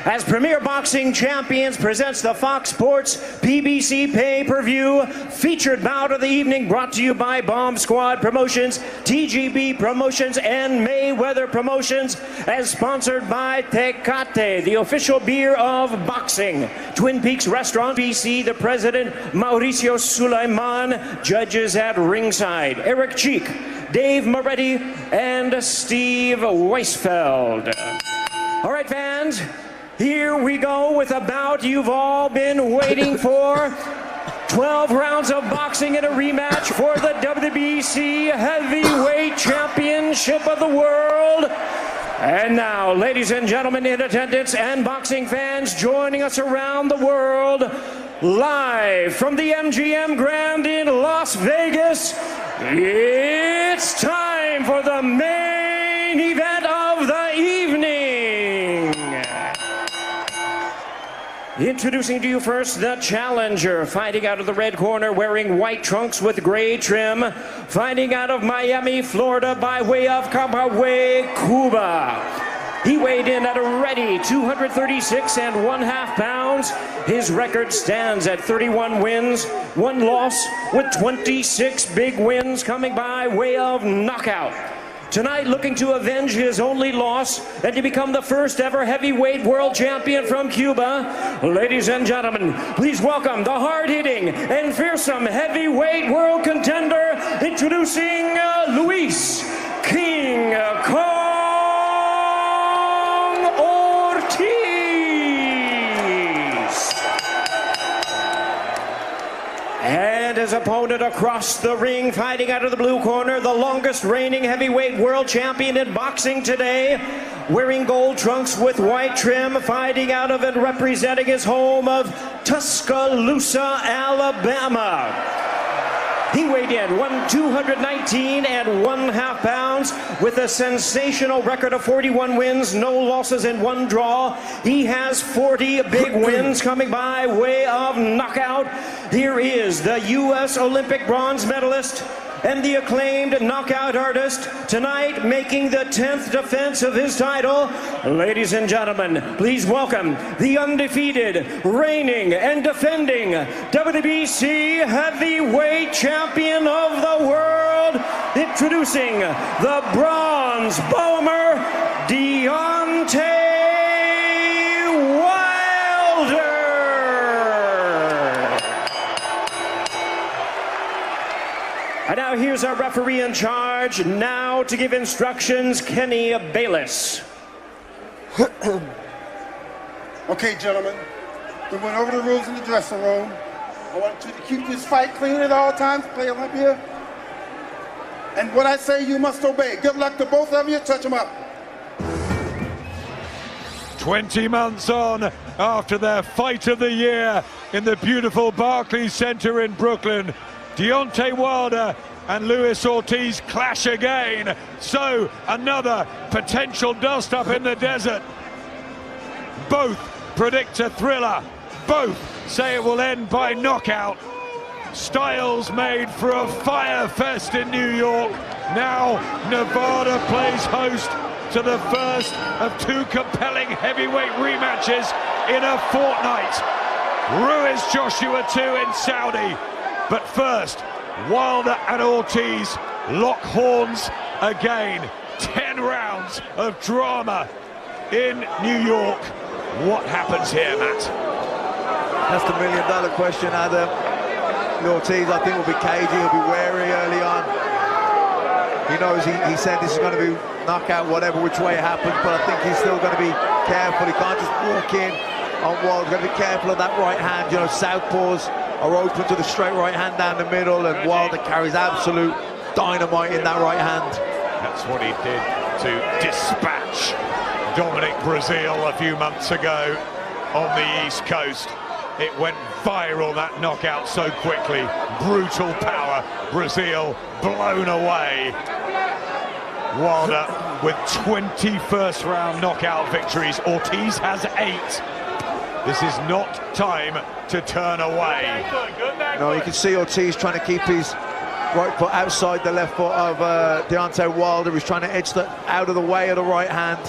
as Premier Boxing Champions presents the Fox Sports PBC pay-per-view featured bout of the evening, brought to you by Bomb Squad Promotions, TGB Promotions, and Mayweather Promotions, as sponsored by Tecate, the official beer of boxing. Twin Peaks Restaurant, BC, the president, Mauricio Sulaiman, judges at ringside, Eric Cheek, Dave Moretti, and Steve Weisfeld. All right, fans, here we go with a bout you've all been waiting for. 12 rounds of boxing in a rematch for the WBC Heavyweight Championship of the World. And now, ladies and gentlemen in attendance and boxing fans joining us around the world, live from the MGM Grand in Las Vegas, it's time for the main event of the evening. Introducing to you first the challenger, fighting out of the red corner, wearing white trunks with gray trim, fighting out of Miami, Florida, by way of Camagüey, Cuba. He weighed in at a ready 236.5 pounds. His record stands at 31 wins, 1 loss, with 26 big wins coming by way of knockout. Tonight, looking to avenge his only loss and to become the first ever heavyweight world champion from Cuba. Ladies and gentlemen, please welcome the hard-hitting and fearsome heavyweight world contender, introducing Luis King Kong Ortiz. And his opponent across the ring, fighting out of the blue corner, the longest reigning heavyweight world champion in boxing today, wearing gold trunks with white trim, fighting out of and representing his home of Tuscaloosa, Alabama. He weighed in 219.5 pounds with a sensational record of 41 wins, no losses, and 1 draw. He has 40 big wins coming by way of knockout. Here is the U.S. Olympic bronze medalist and the acclaimed knockout artist, tonight making the 10th defense of his title. Ladies and gentlemen, please welcome the undefeated, reigning and defending WBC Heavyweight Champion of the World, introducing the Bronze Bomber, Deontay Wilder. And now here's our referee in charge, now to give instructions, Kenny Bayless. Okay, gentlemen, we went over the rules in the dressing room. I want you to keep this fight clean at all times, play them up here. And what I say, you must obey. Good luck to both of you, touch them up. 20 months on after their fight of the year in the beautiful Barclays Center in Brooklyn, Deontay Wilder and Luis Ortiz clash again. So another potential dust-up in the desert. Both predict a thriller. Both say it will end by knockout. Styles made for a fire fest in New York. Now Nevada plays host to the first of 2 compelling heavyweight rematches in a fortnight. Ruiz Joshua 2 in Saudi. But first, Wilder and Ortiz lock horns again. 10 rounds of drama in New York. What happens here, Matt? That's the million-dollar question, Adam. Ortiz, I think, will be cagey, he'll be wary early on. He knows he said this is going to be knockout, whatever which way it happens, but I think he's still going to be careful. He can't just walk in on Wilder. He's going to be careful of that right hand. You know, southpaws are open to the straight right hand down the middle, and Wilder carries absolute dynamite in that right hand. That's what he did to dispatch Dominic Brazil a few months ago on the East Coast. It went viral, that knockout, so quickly. Brutal power. Brazil blown away. Wilder with 20 first-round knockout victories. Ortiz has 8. This is not time to turn away. No, you can see Ortiz trying to keep his right foot outside the left foot of Deontay Wilder. He's trying to edge out of the way of the right hand.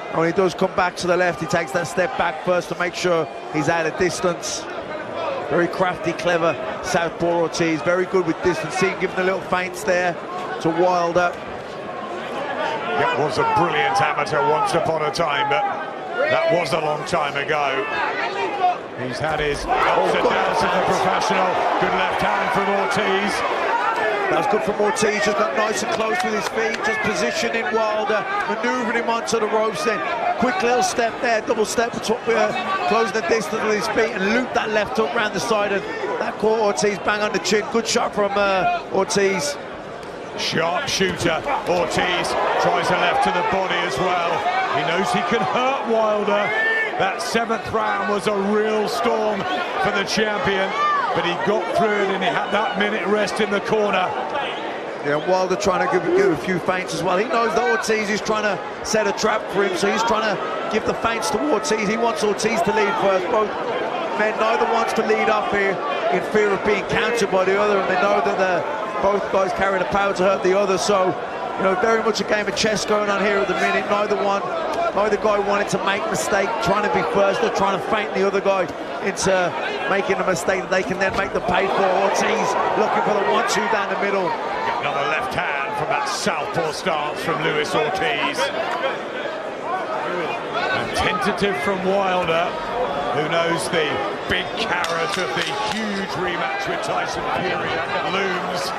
And when he does come back to the left, he takes that step back first to make sure he's out of distance. Very crafty, clever southpaw Ortiz, very good with distance. See him giving the little feints there to Wilder. It was a brilliant amateur once upon a time, but that was a long time ago. He's had his ups and downs as a professional. Good left hand from Ortiz. That was good from Ortiz, just got nice and close with his feet, just positioning Wilder, manoeuvring him onto the ropes then. Quick little step there, double step, closing the distance with his feet and loop that left hook round the side, and that caught Ortiz bang on the chin. Good shot from Ortiz. Sharp shooter. Ortiz tries a left to the body as well. He knows he can hurt Wilder. That 7th round was a real storm for the champion, but he got through it and he had that minute rest in the corner. Yeah, Wilder trying to give a few feints as well. He knows that Ortiz is trying to set a trap for him, so he's trying to give the feints to Ortiz. He wants Ortiz to lead first. Both men, neither wants to lead off here in fear of being countered by the other, and they know that both guys carry the power to hurt the other. So, you know, very much a game of chess going on here at the minute. Neither guy wanted to make a mistake, trying to be first. They're trying to feint the other guy into making a mistake that they can then make the pay for. Ortiz looking for the 1-2 down the middle. Another left hand from that southpaw stance from Luis Ortiz. And tentative from Wilder, who knows the big carrot of the huge rematch with Tyson Fury looms.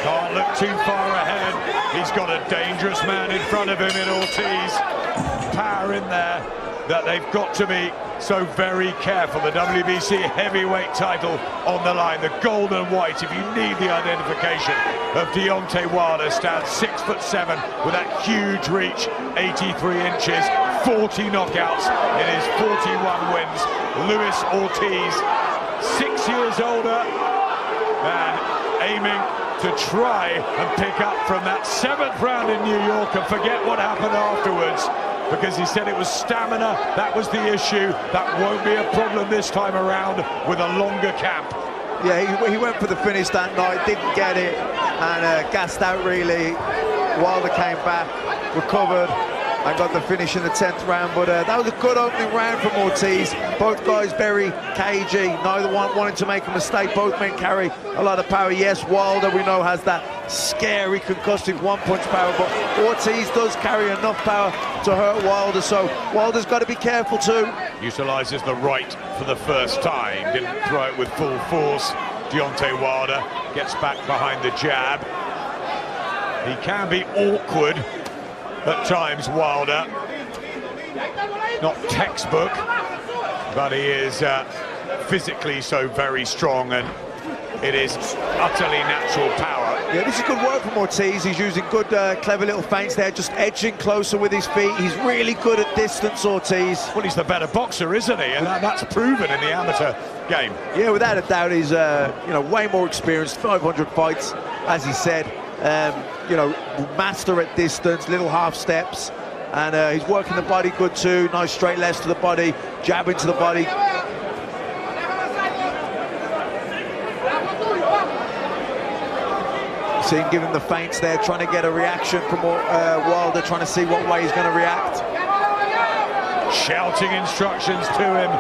Can't look too far ahead. He's got a dangerous man in front of him in Ortiz. Power in there that they've got to be so very careful. The WBC heavyweight title on the line, the gold and white. If you need the identification of Deontay Wilder, stands 6'7" with that huge reach, 83 inches, 40 knockouts in his 41 wins. Luis Ortiz, 6 years older, and aiming to try and pick up from that 7th round in New York and forget what happened afterwards, because he said it was stamina that was the issue. That won't be a problem this time around with a longer camp. Yeah, he went for the finish that night, didn't get it, and gassed out really. Wilder came back, recovered, and got the finish in the 10th round. But that was a good opening round from Ortiz. Both guys very cagey, neither one wanting to make a mistake. Both men carry a lot of power. Yes, Wilder, we know, has that scary concussive one-punch power, but Ortiz does carry enough power to hurt Wilder, so Wilder's got to be careful too. Utilises the right for the first time, didn't throw it with full force. Deontay Wilder gets back behind the jab. He can be awkward at times, Wilder. Not textbook, but he is physically so very strong, and it is utterly natural power. Yeah, this is good work from Ortiz. He's using good, clever little feints there, just edging closer with his feet. He's really good at distance, Ortiz. Well, he's the better boxer, isn't he? And that's proven in the amateur game. Yeah, without a doubt, he's you know, way more experienced. 500 fights, as he said. You know, master at distance, little half steps, and he's working the body good too. Nice straight lefts to the body, jab into the body. See him giving the feints there, trying to get a reaction from Wilder, trying to see what way he's going to react. Shouting instructions to him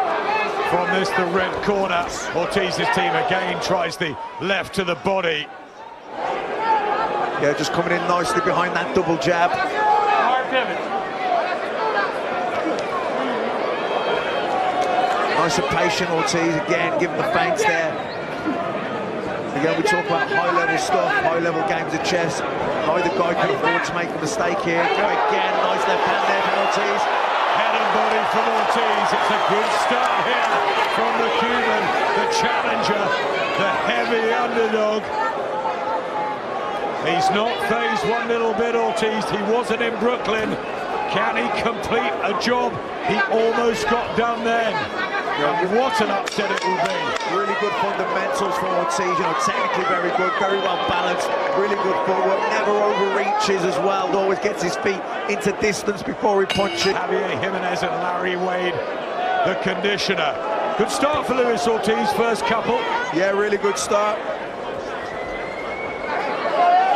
from the red corner. Ortiz's team again tries the left to the body. Yeah, just coming in nicely behind that double jab. Nice and patient Ortiz, again, giving the feints there. Again, we talk about high-level stuff, high-level games of chess. Neither guy can afford to make a mistake here. Again, nice left hand there from Ortiz. Head and body from Ortiz. It's a good start here from the Cuban, the challenger, the heavy underdog. He's not phased one little bit, Ortiz. He wasn't in Brooklyn. Can he complete a job he almost got done then? And what an upset it will be. Really good fundamentals from Ortiz, you know, technically very good, very well balanced, really good footwork, never overreaches as well, always gets his feet into distance before he punches. Javier Jimenez and Larry Wade, the conditioner. Good start for Luis Ortiz, first couple. Yeah, really good start.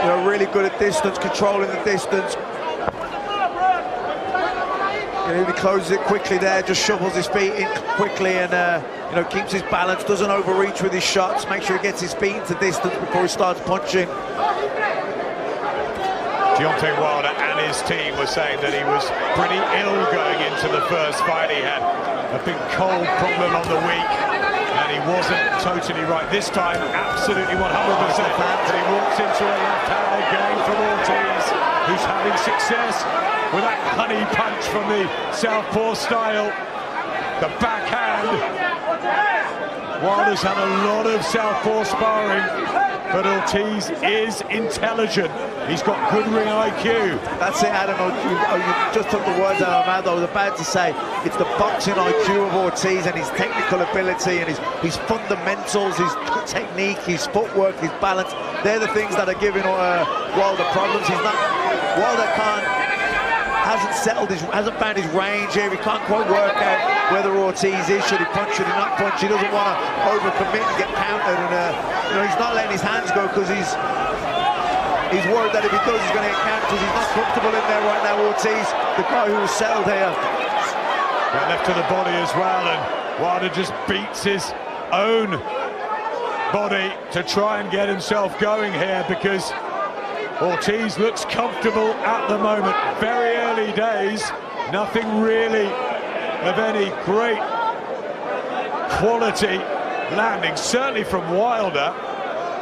You know, really good at distance, controlling the distance. And he closes it quickly there, just shovels his feet in quickly and you know, keeps his balance, doesn't overreach with his shots, make sure he gets his feet into distance before he starts punching. Deontay Wilder and his team were saying that he was pretty ill going into the first fight. He had a big cold problem on the week and he wasn't totally right. This time, absolutely 100%. But he walks into a left hand again from Ortiz, who's having success with that honey punch from the southpaw style. The backhand. Wilder's had a lot of southpaw sparring, but Ortiz is intelligent. He's got good ring IQ. That's it, Adam. You just took the words out of my mouth. I was about to say it's the boxing IQ of Ortiz and his technical ability and his fundamentals, his technique, his footwork, his balance. They're the things that are giving Wilder problems. Wilder hasn't found his range here. He can't quite work out whether Ortiz is, should he punch, should he not punch. He doesn't want to overcommit and get countered, and you know, he's not letting his hands go because he's worried that if he does, he's going to get countered because he's not comfortable in there right now. Ortiz, the guy who was settled here. Got left to the body as well, and Wilder just beats his own body to try and get himself going here because Ortiz looks comfortable at the moment. Very early days, nothing really of any great quality landing, certainly from Wilder.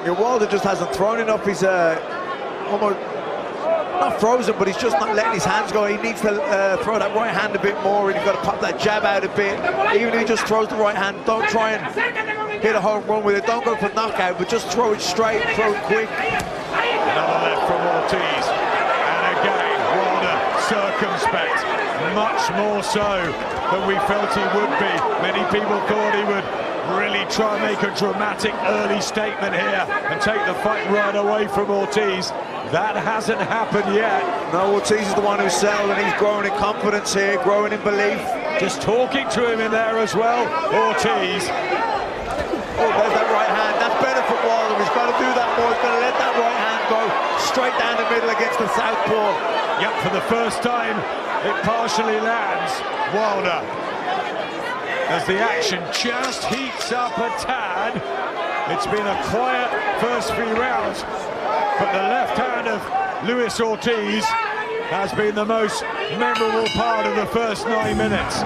Yeah, Wilder just hasn't thrown enough. He's almost not frozen, but he's just not letting his hands go. He needs to throw that right hand a bit more, and you've got to pop that jab out a bit. Even if he just throws the right hand, don't try and hit a home run with it. Don't go for knockout, but just throw it straight, throw it quick. Another left from Ortiz, and again Wilder circumspect, much more so than we felt he would be. Many people thought he would really try and make a dramatic early statement here and take the fight right away from Ortiz. That hasn't happened yet. No, Ortiz is the one who's settled, and he's growing in confidence here, growing in belief. Just talking to him in there as well, Ortiz. Oh, there's that right hand. That's better for Wilder. He's got to do that more. He's got to let that right hand go straight down the middle against the southpaw. Yep, for the first time, it partially lands. Wilder, as the action just heats up a tad. It's been a quiet first few rounds, but the left hand of Luis Ortiz has been the most memorable part of the first 9 minutes.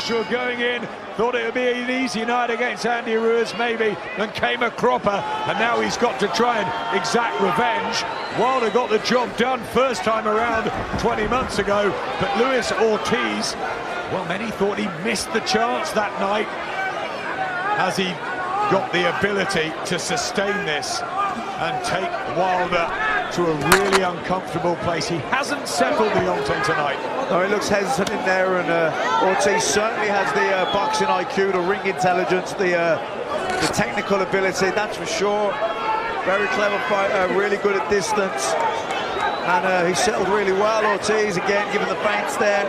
Sure, going in, thought it would be an easy night against Andy Ruiz maybe, then came a cropper, and now he's got to try and exact revenge. Wilder got the job done first time around 20 months ago, but Luis Ortiz, well, many thought he missed the chance that night. Has he got the ability to sustain this and take Wilder to a really uncomfortable place? He hasn't settled Deontay tonight. No, he looks hesitant in there, and Ortiz certainly has the boxing IQ, the ring intelligence, the technical ability, that's for sure. Very clever fighter, really good at distance, and he settled really well. Ortiz, again, giving the feints there.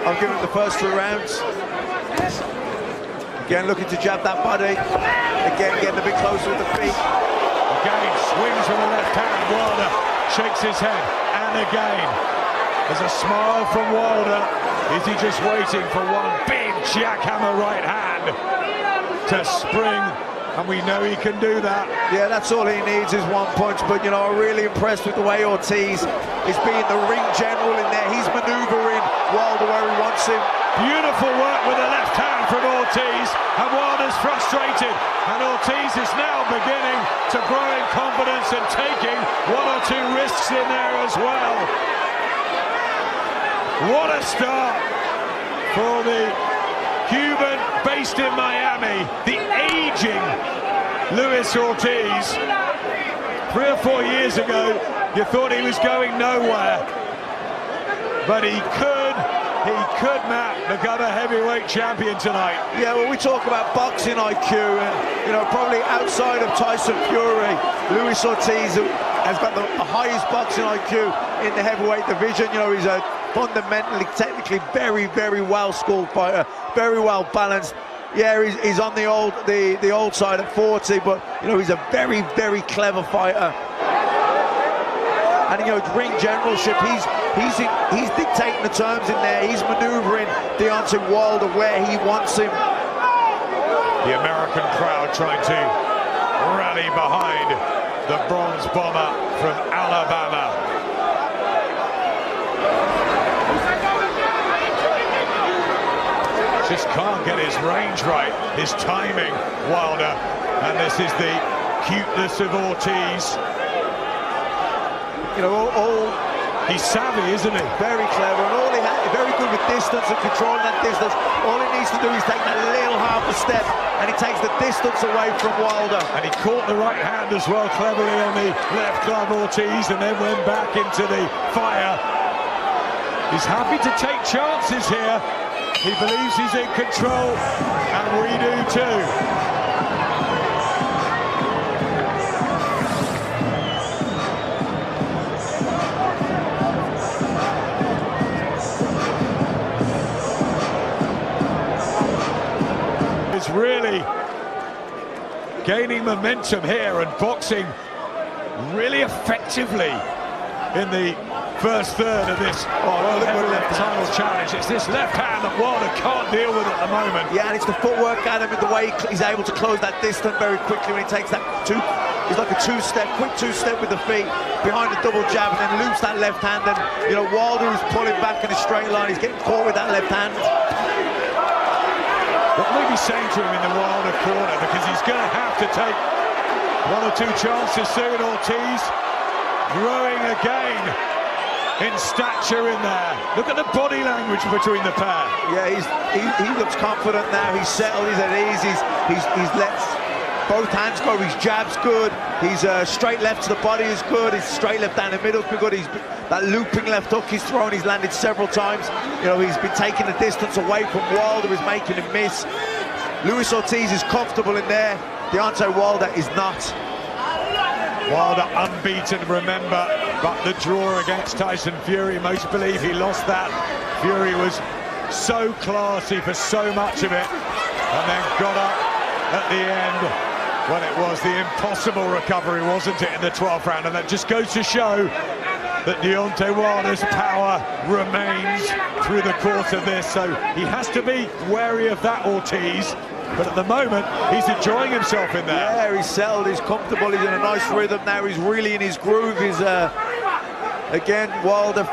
I'll give him the first 3 rounds. Again, looking to jab that body. Again, getting a bit closer with the feet. Again, swings with the left hand. Wilder shakes his head, and again, there's a smile from Wilder. Is he just waiting for one big jackhammer right hand to spring? And we know he can do that. Yeah, that's all he needs is one punch. But, you know, I'm really impressed with the way Ortiz is being the ring general in there. He's manoeuvring Wilder where he wants him. Beautiful work with the left hand from Ortiz, and Wilder's frustrated. And Ortiz is now beginning to grow in confidence and taking 1 or 2 risks in there as well. What a start for the Cuban based in Miami, the aging Luis Ortiz. 3 or 4 years ago, you thought he was going nowhere, but he could, Matt, become a heavyweight champion tonight. Yeah, well, we talk about boxing IQ, and, you know, probably outside of Tyson Fury, Luis Ortiz has got the highest boxing IQ in the heavyweight division. You know, he's a fundamentally, technically very, very well-schooled fighter, very well-balanced. Yeah, he's on the old side at 40, but, you know, he's a very, very clever fighter. And, you know, ring generalship, He's dictating the terms in there. He's manoeuvring Deontay Wilder where he wants him. The American crowd trying to rally behind the bronze bomber from Alabama. Just can't get his range right, his timing, Wilder. And this is the cuteness of Ortiz. You know, he's savvy, isn't he? Very clever, and very good with distance and controlling that distance. All he needs to do is take that little half a step, and he takes the distance away from Wilder. And he caught the right hand as well, cleverly on the left glove, Ortiz, and then went back into the fire. He's happy to take chances here. He believes he's in control, and we do too. Is really gaining momentum here and boxing really effectively in the first third of this left title challenge. It's this left hand that Wilder can't deal with at the moment. Yeah, and it's the footwork out of him, the way he's able to close that distance very quickly when he takes that he's like a quick two-step with the feet behind the double jab and then loops that left hand. And, you know, Wilder is pulling back in a straight line. He's getting caught with that left hand. What will he be saying to him in the Wilder corner? Because he's going to have to take one or two chances soon. Ortiz growing again in stature in there. Look at the body language between the pair. Yeah, he looks confident now. He's settled. He's at ease. He's let both hands go. His jab's good. His straight left to the body is good. His straight left down the middle is good. That looping left hook he's thrown, he's landed several times. You know, he's been taking the distance away from Wilder, he's making him miss. Luis Ortiz is comfortable in there. Deontay Wilder is not. Wilder unbeaten, remember, but the draw against Tyson Fury, most believe he lost that. Fury was so classy for so much of it, and then got up at the end when it was the impossible recovery, wasn't it, in the 12th round? And that just goes to show that Deontay Wilder's power remains through the course of this, so he has to be wary of that, Ortiz. But at the moment, he's enjoying himself in there. Yeah, he's settled, he's comfortable, he's in a nice rhythm now, he's really in his groove. He's, again, Wilder,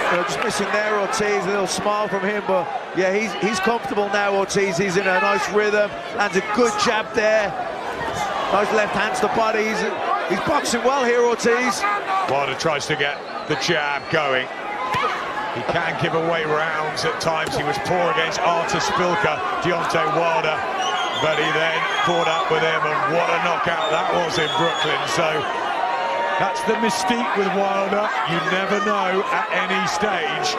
you know, just missing there, Ortiz, a little smile from him, but yeah, he's comfortable now, Ortiz. He's in a nice rhythm, lands a good jab there. Nice left hand to the body. He's boxing well here, Ortiz. Wilder tries to get the jab going. He can give away rounds at times. He was poor against Artur Szpilka, Deontay Wilder, but he then caught up with him, and what a knockout that was in Brooklyn. So that's the mystique with Wilder. You never know at any stage.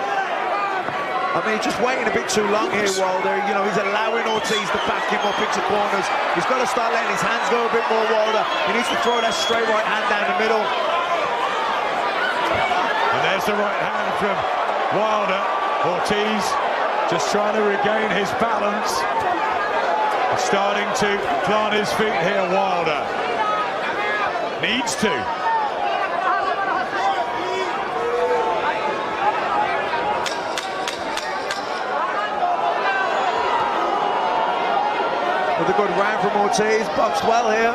I mean, he's just waiting a bit too long here, Wilder. You know, he's allowing Ortiz to back him up into corners. He's got to start letting his hands go a bit more, Wilder. He needs to throw that straight right hand down the middle. And there's the right hand from Wilder. Ortiz just trying to regain his balance. Starting to plant his feet here, Wilder. Needs to. With a good round from Ortiz, boxed well here.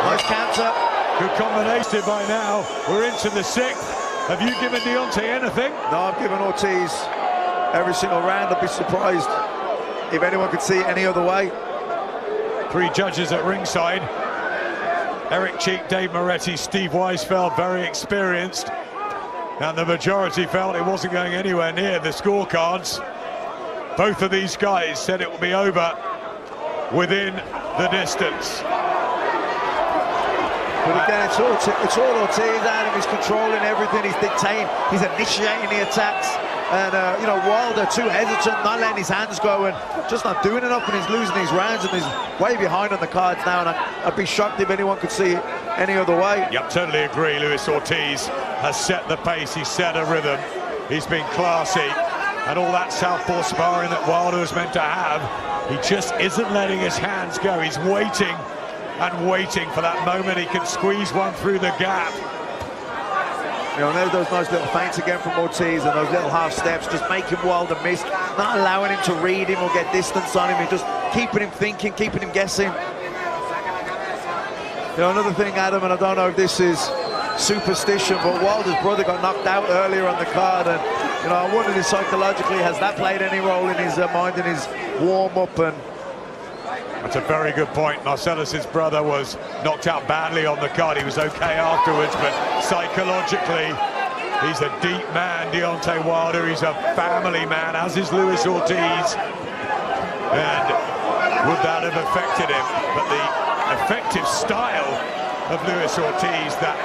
Nice counter. Good combination by now. We're into the 6th. Have you given Deontay anything? No, I've given Ortiz every single round. I'd be surprised if anyone could see it any other way. 3 judges at ringside. Eric Cheek, Dave Moretti, Steve Weisfeld, very experienced. And the majority felt it wasn't going anywhere near the scorecards. Both of these guys said it will be over within the distance. But again, it's all Ortiz. Adam is controlling everything. He's dictating. He's initiating the attacks. And you know, Wilder too hesitant, not letting his hands go, and just not doing enough. And he's losing these rounds, and he's way behind on the cards now. And I'd be shocked if anyone could see it any other way. Yep, totally agree. Luis Ortiz has set the pace. He's set a rhythm. He's been classy. And all that southpaw sparring that Wilder was meant to have, he just isn't letting his hands go. He's waiting and waiting for that moment he can squeeze one through the gap. You know, there's those nice little feints again from Ortiz and those little half steps, just making Wilder miss, not allowing him to read him or get distance on him, and just keeping him thinking, keeping him guessing. You know, another thing, Adam, and I don't know if this is superstition, but Wilder's brother got knocked out earlier on the card, and you know, I wondered if psychologically has that played any role in his mind and his warm-up. And that's a very good point. Marcellus's brother was knocked out badly on the card. He was okay afterwards, but psychologically, he's a deep man, Deontay Wilder. He's a family man, as is Luis Ortiz. And would that have affected him? But the effective style of Luis Ortiz, that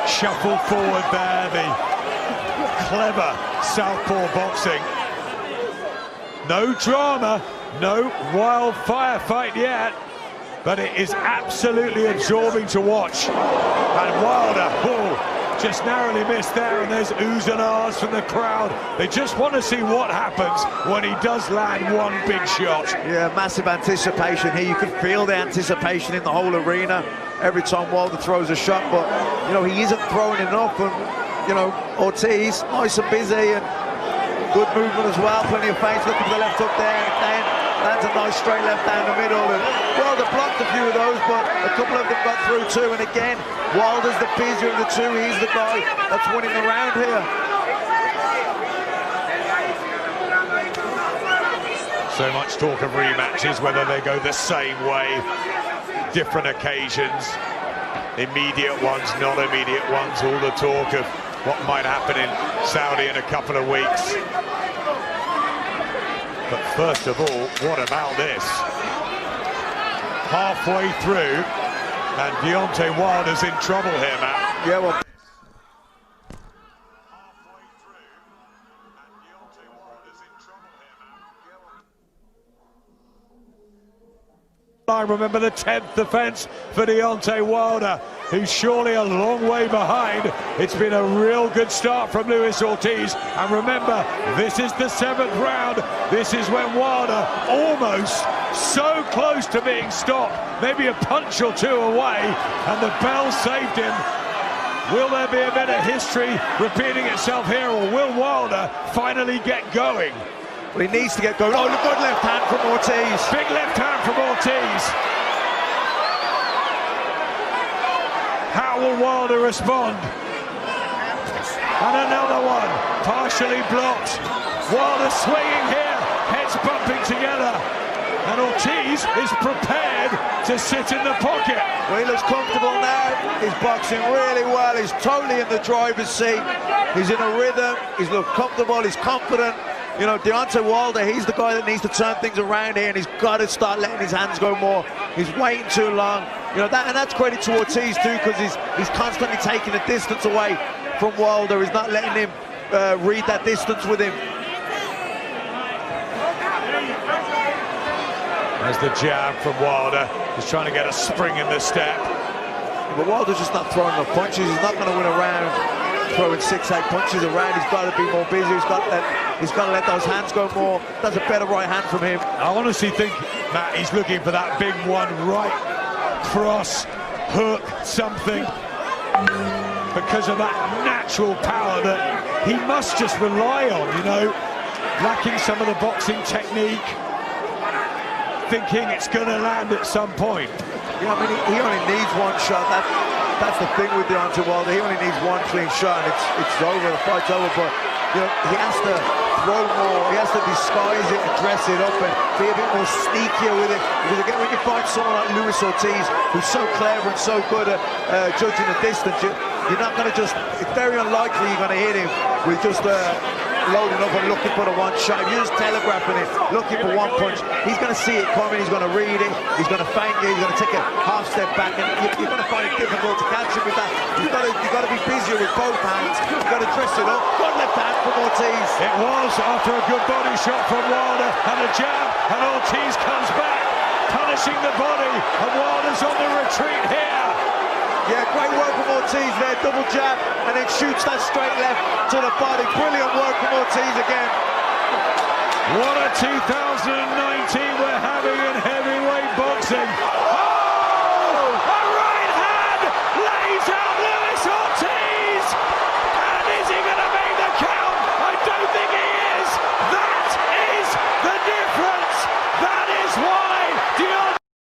shuffle forward there, the clever southpaw boxing. No drama, no wild firefight yet, but it is absolutely absorbing to watch. And Wilder, just narrowly missed there, and there's oohs and ahs from the crowd. They just want to see what happens when he does land one big shot. Yeah, massive anticipation here. You can feel the anticipation in the whole arena every time Wilder throws a shot, but you know, he isn't throwing enough. And you know, Ortiz, nice and busy and good movement as well, plenty of feints, looking for the left hook there, and then lands a nice straight left down the middle. And Wilder blocked a few of those, but a couple of them got through too. And again, Wilder's the busier of the two. He's the guy that's winning the round here. So much talk of rematches, whether they go the same way, different occasions, immediate ones, not immediate ones, all the talk of what might happen in Saudi in a couple of weeks. But first of all, what about this? Halfway through, and Deontay Wilder's in trouble here, Matt. Yeah, well, I remember the 10th defense for Deontay Wilder, who's surely a long way behind. It's been a real good start from Luis Ortiz. And remember, this is the 7th round. This is when Wilder almost so close to being stopped, maybe a punch or two away, and the bell saved him. Will there be a bit of history repeating itself here, or will Wilder finally get going? Well, he needs to get going. Oh, good left hand from Ortiz. Big left hand from Ortiz. How will Wilder respond? And another one, partially blocked. Wilder swinging here, heads bumping together. And Ortiz is prepared to sit in the pocket. Well, he looks comfortable now. He's boxing really well. He's totally in the driver's seat. He's in a rhythm. He's looked comfortable. He's confident. You know, Deontay Wilder, he's the guy that needs to turn things around here, and he's got to start letting his hands go more. He's waiting too long. You know, and that's credit to Ortiz too, because he's constantly taking the distance away from Wilder. He's not letting him read that distance with him. There's the jab from Wilder. He's trying to get a spring in the step. But Wilder's just not throwing enough punches. He's not going to win a round throwing 6-8 punches around. He's got to be more busy. He's got to let those hands go more. That's a better right hand from him. I honestly think, Matt, he's looking for that big one, right cross, hook, something, because of that natural power that he must just rely on, you know, lacking some of the boxing technique, thinking it's going to land at some point. Yeah, I mean, he only needs one shot. That's the thing with Deontay Wilder. He only needs one clean shot, and it's over. The fight's over. But you know, he has to throw more. He has to disguise it and dress it up and be a bit more sneakier with it. Because again, when you find someone like Luis Ortiz, who's so clever and so good at judging the distance, you're not going to just. It's very unlikely you're going to hit him with just loading up and looking for the one shot. If you're just telegraphing it, looking for one punch, he's going to see it coming, he's going to read it, he's going to feint it, he's going to take a half step back, and you're going to find it difficult to catch him with that. You've got to be busier with both hands. You've got to dress it up. Good left hand from Ortiz. It was after a good body shot from Wilder and a jab, and Ortiz comes back, punishing the body, and Wilder's on the retreat here. Yeah, great work from Ortiz there, double jab, and then shoots that straight left to the body. Brilliant work from Ortiz again. What a 2019 we're having in heavyweight boxing.